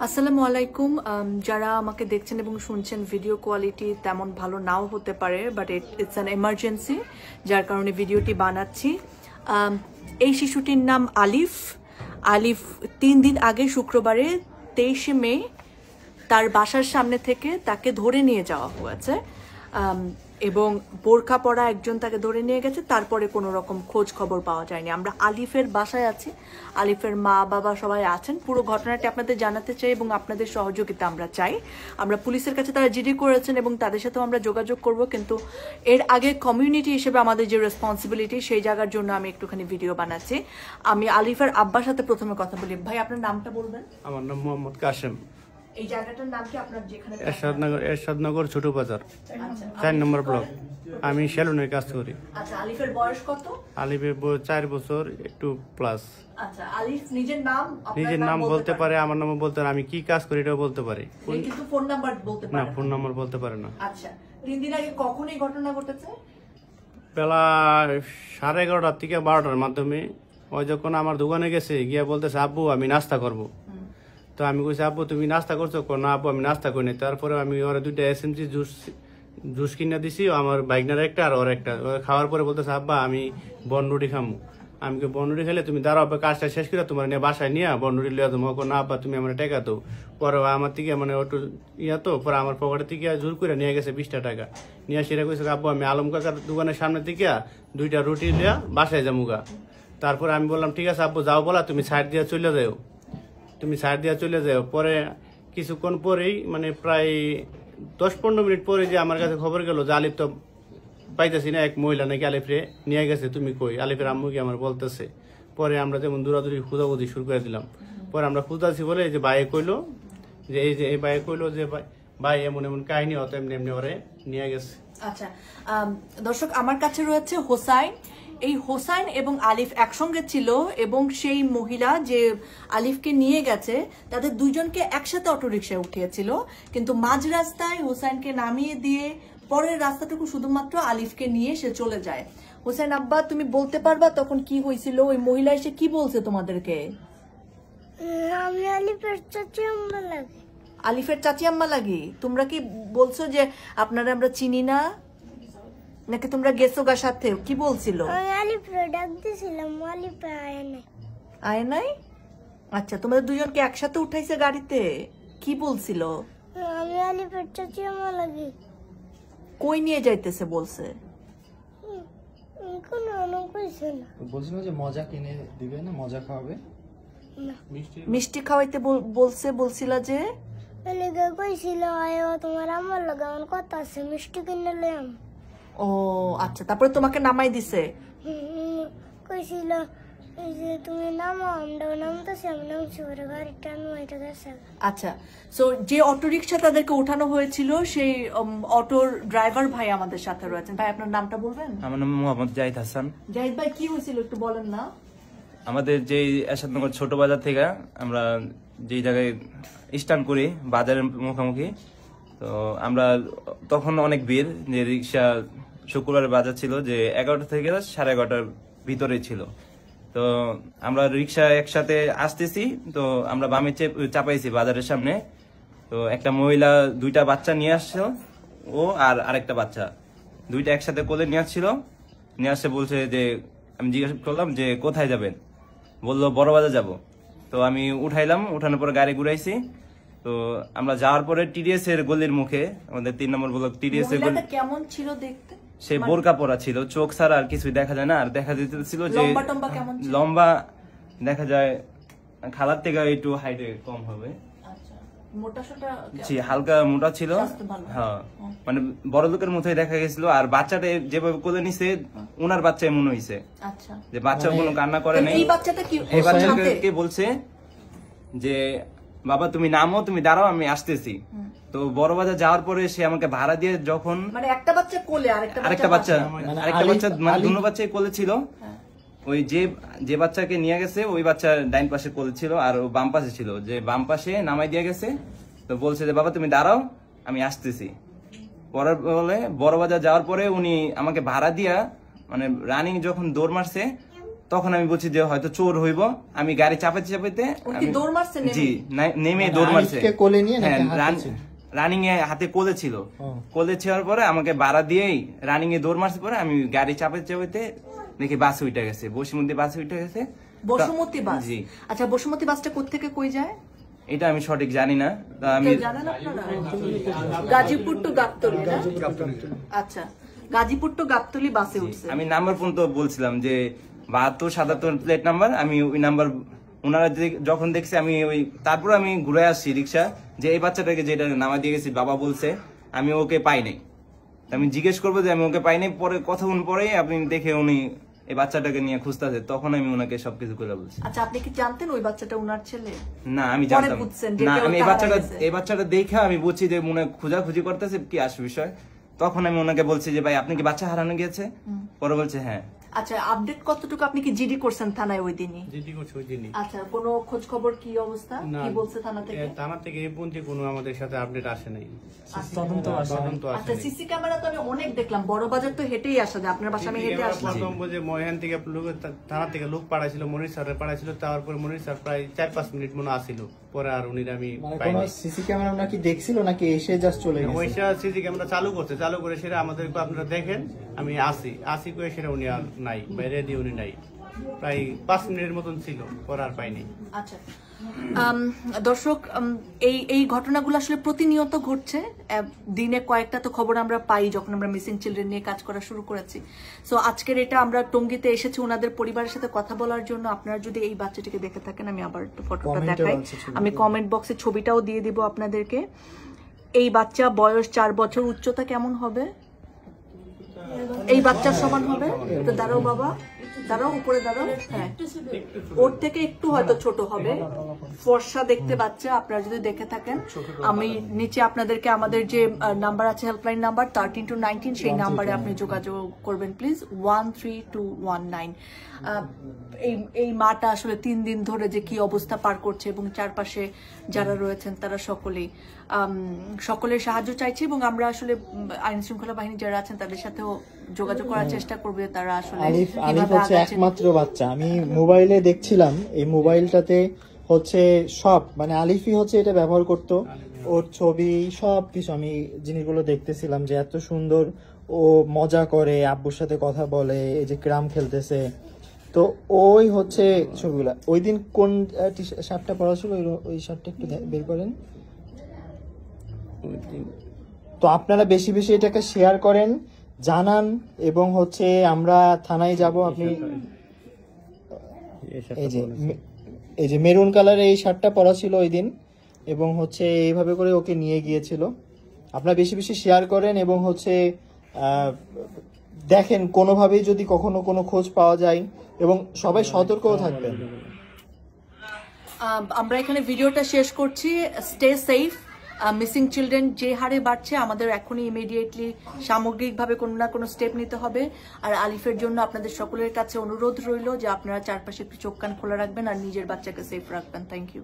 আসসালামু আলাইকুম। যারা আমাকে দেখছেন এবং শুনছেন, ভিডিও কোয়ালিটি তেমন ভালো নাও হতে পারে, বাট ইটস অ্যান এমার্জেন্সি, যার কারণে ভিডিওটি বানাচ্ছি। এই শিশুটির নাম আলিফ। আলিফ 3 দিন আগে শুক্রবারে 23শে মে তার বাসার সামনে থেকে তাকে ধরে নিয়ে যাওয়া হয়েছে এবং বোরখা পরা একজন তাকে ধরে নিয়ে গেছে। তারপরে কোনো রকম খোঁজ খবর পাওয়া যায়নি। আমরা আলিফের বাসায় আছি, আলিফের মা বাবা সবাই আছেন। পুরো ঘটনাটি আপনাদের জানাতে চাই এবং আপনাদের সহযোগিতা আমরা চাই। আমরা পুলিশের কাছে তারা জিডি করেছেন এবং তাদের সাথেও আমরা যোগাযোগ করব, কিন্তু এর আগে কমিউনিটি হিসেবে আমাদের যে রেসপন্সিবিলিটি সেই জায়গার জন্য আমি একটুখানি ভিডিও বানাচ্ছি। আমি আলিফের আব্বার সাথে প্রথমে কথা বলি। ভাই, আপনার নামটা বলবেন? আমার নাম মোহাম্মদ কাশেম। এই জায়গাটার নাম কি আপনার? যেখানে এরশাদনগর ছোট বাজার, আচ্ছা, 4 নম্বর ব্লক। আমি সেলুনের কাজ করি। আচ্ছা, আলিফের বয়স কত? আলিফের বয়স 4 বছর একটু প্লাস। আচ্ছা, আলিফ নিজের নাম বলতে পারে, আমার নাম বলতে পারে, আমি কি কাজ করি এটাও বলতে পারি, কিন্তু ফোন নাম্বার বলতে পারে না। ফোন নাম্বার বলতে পারে না। আচ্ছা, 3 দিন আগে কখন এই ঘটনা ঘটেছে? বেলা 11:30 থেকে 12টার মাধ্যমে। ওই যখন আমার দোকানে গেছে, গিয়া বলতেছে আব্বু আমি নাস্তা করব। তো আমি কইছি আব্বু তুমি নাস্তা করছো? না আব্বু আমি নাস্তা করিনি। তারপরে আমি ওরা 2টা SMG জুস কিনে দিছি, আমার বাইকনার একটা আর ওর একটা। খাওয়ার পরে বলতেছে আব্বা আমি বনরুটি খামু। আমি বনরুটি খেলে তুমি দাঁড়াও, কাজটা শেষ করে তোমার নিয়ে বাসায় নিয়ে বনরুটি লিয়া দেবো। না আব্বা তুমি আমার টাকা দাও। পরে আমার থেকে মানে একটু তো পরে আমার পকেটের থেকে জোর করে নিয়ে গেছে 20টা টাকা নিয়ে। সেটা কইছে আব্বু আমি আলম কাকার দোকানের সামনে থেকে 2টা রুটি লিয়া বাসায় যামুগা। তারপরে আমি বললাম ঠিক আছে আব্বু যাও, বলা তুমি সাইড দিয়ে চলে যাও, তুমি সাইড দিয়ে চলে যাও। পরে কিছুক্ষণ পরেই মানে প্রায় 10-15 মিনিট পরে যে আমার কাছে খবর গেল যে আলিফ তো পাইতেছি না, এক মহিলা নাকি আলিফরে নিয়ে গেছে, তুমি কই? আলিফের আম্মু কি আমার বলতেছে। পরে আমরা যেমন দৌড়াদৌড়ি খুঁজাখুঁজি শুরু করে দিলাম। পরে আমরা খুঁজাছি বলে যে ভাইয়ে কইলো যে এই ভাইয়ে কইলো যে ভাই এমন এমন কাহিনী হতো, এমনি এমনি ওরে নিয়ে গেছে। আচ্ছা দর্শক, আমার কাছে রয়েছে হোসাইন। এই হোসাইন এবং আলিফ একসঙ্গে ছিল এবং সেই মহিলা যে আলিফকে নিয়ে গেছে তাদের দুজনকে একসাথে অটোরিকশায় উঠিয়েছিল, কিন্তু মাঝ রাস্তায় হোসাইনকে নামিয়ে দিয়ে পরের রাস্তাটুকু শুধুমাত্র আলিফকে নিয়ে সে চলে যায়। হোসাইন আব্বা, তুমি বলতে পারবা তখন কি হয়েছিল? ওই মহিলা এসে কি বলছে তোমাদেরকে? আমি আলিফের চাচি আম্মা লাগি। আলিফের চাচি আম্মা লাগি? তোমরা কি বলছো যে আপনারা আমরা চিনি না, নাকি তোমরা গেছো গা সাথে? কি বলছিল? আমি আলিফের ডাক দিছিলাম, আলিফ আয় নাই। আয় নাই? আচ্ছা, তোমাদের দুজনকে একসাথে উঠাইছে গাড়িতে? কি বলছিল? আমি আলিফের চাচি আম্মা লাগি। কই নিয়ে যাইতেছে বলছে? কোনো কইছে না। বলছিল যে মজা কিনে দিবে না, মজা খাওয়াবে, মিষ্টি খাওয়াইতে বলছিল যে এলাকা কইছিল আয়ো তোমার আমার লগে আমার কথা আছে, মিষ্টি কিনে লইম। ও আচ্ছা, তারপরে তোমাকে নামাই দিছে? কইছিল যে তুমি নামো, আমরা নামতেছি, আমি নামছি, ওরে গাড়িটা আমি ওইটা গেছে। আচ্ছা, সো যে অটোরিকশা তাদেরকে উঠানো হয়েছিল সেই অটোর ড্রাইভার ভাই আমাদের সাথে রয়েছেন। ভাই, আপনার নামটা বলবেন? আমার নাম মোহাম্মদ জাহিদ হাসান। জাহিদ ভাই, কি হয়েছিল একটু বলেন না। আমাদের যে এরশাদনগর ছোট বাজার থেকে আমরা যে জায়গায় স্ট্যান্ড করি বাজারের মুখোমুখি, তো আমরা তখন অনেক ভিড়, যে রিক্সা শুক্রবারের বাজার ছিল যে 11টা থেকে 11:30টার ভিতরে ছিল। তো আমরা রিক্সা একসাথে আসতেছি, তো আমরা বামে চাপাইছি বাজারের সামনে। তো একটা মহিলা 2টা বাচ্চা নিয়ে আসছিল, ও আর আরেকটা বাচ্চা 2টা একসাথে কোলে নিয়ে আসছিল। নিয়ে আসছে বলছে যে, আমি জিজ্ঞাসা করলাম যে কোথায় যাবেন, বললো বড় বাজার যাবো। তো আমি উঠাইলাম, উঠানোর পরে গাড়ি ঘুরাইছি। তো আমরা যাওয়ার পরে TDS এর গলির মুখে, আমাদের 3 নম্বর ব্লক TDS এর গলি। কেমন ছিল দেখতে? সে বোরকা পরা ছিল, চোখ ছাড়া আর কিছুই দেখা যায় না। আর দেখা যেতেছিল যে লম্বা দেখা যায়, খালার থেকে একটু হাইটে কম হবে, হালকা মোটা ছিল। হ্যাঁ, মানে বড় লোকের মতোই দেখা গেছিল। আর বাচ্চাটা যেভাবে কোলে নিছে, ওনার বাচ্চা এমন হয়েছে যে বাচ্চা কোনো কান্না করে নাই। এই বাচ্চাকে বলছে যে বাবা তুমি নামো, তুমি দাঁড়াও, আমি আসতেছি। তো বড় বাজার যাওয়ার পরে সে আমাকে ভাড়া দিয়ে, যখন মানে একটা বাচ্চা কোলে আরেকটা বাচ্চা মানে দুনো বাচ্চাই কোলে ছিল। ওই যে বাচ্চাকে নিয়ে গেছে ওই বাচ্চা ডাইন পাশে কোলে ছিল, আর ও বাম পাশে ছিল, যে বাম পাশে নামাই দিয়ে গেছে। তো বলছে যে বাবা তুমি দাঁড়াও, আমি আসতেছি। পরে বলে বড় বাজার যাওয়ার পরে উনি আমাকে ভাড়া দিয়া, মানে রানিং যখন দৌড় মারছে, তখন আমি বলছি যে হয়তো চোর হইব, আমি গাড়ি চাপাইতে চাপাইতে উনি কি দৌড় মারছে নেমে? জি নেমে দৌড় মারছে। আলিফকে কোলে নিয়ে নাকি হ্যাঁ, হাতে ছিল? রানিং এ হাতে কোলে ছিল, ও। কোলে ছেড়ার পরে আমাকে বাড়া দিয়েই রানিং এ দৌড় মারছে। পরে আমি গাড়ি চাপাইতে চাপাইতে দেখি বাসে উঠে গেছে, বসুমতী বাসে উঠে গেছে। বসুমতী বাস? জি। আচ্ছা, বসুমতী বাসটা কোত্থেকে কই যায়? এটা আমি সঠিক জানি না, তা আমি কেউ জানেন আপনারা? গাজীপুর টু গাবতলী না? আচ্ছা, গাজীপুর টু গাবতলী বাসে উঠছে। আমি নাম্বার পর্যন্ত বলছিলাম যে 72-77 প্লেট নাম্বার, আমি ওই নাম্বার ওনারা যখন দেখছে আমি ওই তারপর আমি ঘুরে আসছি রিক্সা, যে এই বাচ্চাটাকে যেটা নামা দিয়ে গেছি বাবা বলছে, আমি ওকে পাই নাই। আমি জিজ্ঞেস করবো যে আমি ওকে পাই নাই, পরে কতক্ষণ পরেই আপনি দেখে উনি এই বাচ্চাটাকে নিয়ে খুঁজতেছে, তখন আমি ওনাকে সবকিছু করে বলছি। আচ্ছা, আপনি কি জানতেন ওই বাচ্চাটা ওনার ছেলে? না আমি পরে জানতাম বুঝছেন যে না, কেউ আমি তাড়া গেছে। এই বাচ্চাটা দেখে আমি বুঝছি যে মনে হয় খোঁজাখুঁজি করতেছে কি আসে বিষয়। তখন আমি ওনাকে বলছি যে ভাই আপনি কি বাচ্চা হারানো গিয়েছে? পরে বলছে হ্যাঁ। আচ্ছা, আপডেট কতটুকু আপনি কি জিডি করছেন থানায় ওই দিনই? যেটি করছে ওই দিনই। আচ্ছা, কোনো খোঁজ খবর কি অবস্থা, না, কি বলছে থানা থেকে? থানা থেকে এই পর্যন্ত কোনো আমাদের সাথে আপডেট আসে নাই, তদন্ত আসে নাই। তদন্ত আসে আচ্ছা, নাই। সিসি ক্যামেরা তো আমি অনেক দেখলাম, বড় বাজার তো হেঁটেই আসা যায়, আপনার বাসা আমি হেঁটে আসলাম। প্রথম যে মহান থেকে থানা থেকে লোক পাঠাইছিল, মনির স্যার পাঠাইছিল, তারপরে মনির স্যার প্রায় 4-5 মিনিট মনে আসিল, পরে আর উনি আমি মানে পাই কোনো নাই। সিসি ক্যামেরা নাকি দেখছিল নাকি এসে জাস্ট চলে গেছে? ওইটা সিসি ক্যামেরা চালু করছে, চালু করে সেটা আমাদেরকে আপনারা দেখেন, আমি আসি করে সেটা উনি আর নাই, বাইরে দিয়ে উনি নাই, প্রায় 5 মিনিটের মতন ছিল, পরে আর পাইনি। আচ্ছা, দর্শক, এই ঘটনাগুলো আসলে প্রতিনিয়ত ঘটছে। দিনে কয়েকটা তো খবর আমরা পাই যখন আমরা মিসিং চিলড্রেন নিয়ে কাজ করা শুরু করেছি। সো আজকের এটা আমরা টঙ্গীতে এসেছি ওনাদের পরিবারের সাথে কথা বলার জন্য। আপনারা যদি এই বাচ্চাটিকে দেখে থাকেন, আমি আবার একটু ফটোটা Comment-এও দেখাই, আছে ছবি। আমি কমেন্ট বক্সে ছবিটাও দিয়ে দিব আপনাদেরকে। এই বাচ্চা বয়স 4 বছর, উচ্চতা কেমন হবে? এই বাচ্চার সমান হবে? তো দাঁড়াও বাবা, দাঁড়াও, উপরে দাঁড়াও। হ্যাঁ, ওর থেকে একটু হয়তো ছোট হবে, ফর্সা দেখতে বাচ্চা। আপনারা যদি দেখে থাকেন, আমি নিচে আপনাদেরকে আমাদের যে নাম্বার আছে, হেল্পলাইন নাম্বার 13 to 19, সেই নাম্বারে আপনি যোগাযোগ করবেন প্লিজ, 13219। এই মাটা আসলে 3 দিন ধরে যে কি অবস্থা পার করছে এবং চারপাশে যারা রয়েছেন তারা সকলের সাহায্য চাইছে, এবং আমরা আসলে আইন শৃঙ্খলা বাহিনী যারা আছেন তাদের সাথেও যোগাযোগ করার চেষ্টা করবে। তারা আসলে আলিফ কিভাবে হচ্ছে আগাচ্ছে। একমাত্র বাচ্চা। আমি মোবাইলে দেখছিলাম, এই মোবাইলটাতে হচ্ছে সব, মানে আলিফই হচ্ছে এটা ব্যবহার করতো, ওর ছবি সব কিছু আমি জিনিসগুলো দেখতেছিলাম, যে এত সুন্দর ও মজা করে, আব্বুর সাথে কথা বলে, এই যে ক্রাম খেলতেছে। তো ওই হচ্ছে ছবিগুলা। ওই দিন কোন শার্টটা পরা ছিল, ওই শার্টটা একটু বের করেন। তো আপনারা বেশি বেশি এটাকে শেয়ার করেন, জানান, এবং হচ্ছে আমরা থানায় যাব। আপনি এই যে মেরুন কালারের এই শার্টটা পরা ছিল ওই দিন, এবং হচ্ছে এইভাবে করে ওকে নিয়ে গিয়েছিল। আপনারা বেশি বেশি শেয়ার করেন এবং হচ্ছে দেখেন কোনোভাবেই যদি কখনো কোনো খোঁজ পাওয়া যায়, এবং সবাই সতর্কও থাকবেন। আমরা এখানে ভিডিওটা শেষ করছি। Stay safe. মিসিং চিলড্রেন যে হারে বাড়ছে, আমাদের এখনই ইমিডিয়েটলি সামগ্রিকভাবে কোনো না কোনো স্টেপ নিতে হবে। আর আলিফের জন্য আপনাদের সকলের কাছে অনুরোধ রইল যে আপনারা চারপাশে একটু চোখ কান খোলা রাখবেন আর নিজের বাচ্চাকে সেফ রাখবেন। Thank you.